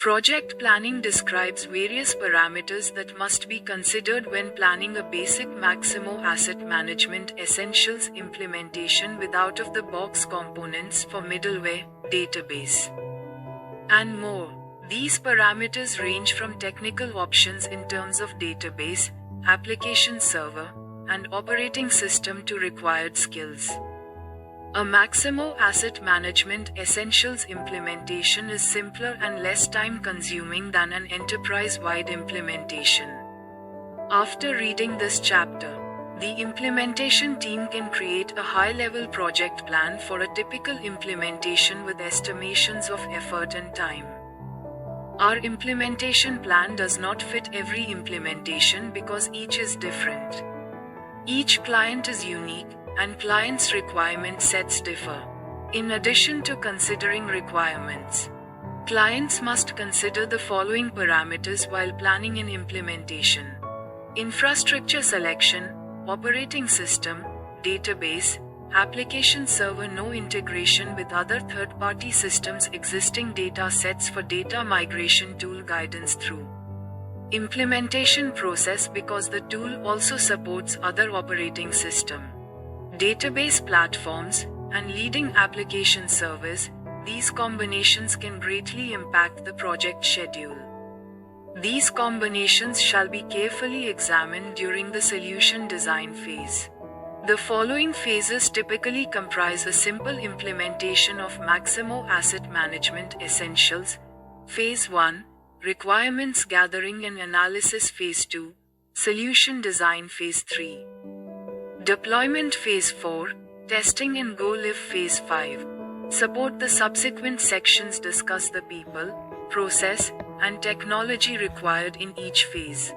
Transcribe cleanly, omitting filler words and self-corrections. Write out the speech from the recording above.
Project planning describes various parameters that must be considered when planning a basic Maximo asset management essentials implementation with out-of-the-box components for middleware, database, and more. These parameters range from technical options in terms of database, application server, and operating system to required skills. A Maximo Asset Management Essentials implementation is simpler and less time-consuming than an enterprise-wide implementation. After reading this chapter, the implementation team can create a high-level project plan for a typical implementation with estimations of effort and time. Our implementation plan does not fit every implementation because each is different. Each client is unique, and clients' requirement sets differ. In addition to considering requirements, clients must consider the following parameters while planning an implementation: infrastructure selection, operating system, database, application server, no integration with other third-party systems, existing data sets for data migration, tool guidance through implementation process because the tool also supports other operating system, database platforms, and leading application servers. These combinations can greatly impact the project schedule. These combinations shall be carefully examined during the solution design phase. The following phases typically comprise a simple implementation of Maximo Asset Management Essentials. Phase 1, Requirements Gathering and Analysis. Phase 2, Solution Design. Phase 3, Deployment. Phase 4, Testing and Go Live. Phase 5, Support. The subsequent sections discuss the people, process, and technology required in each phase.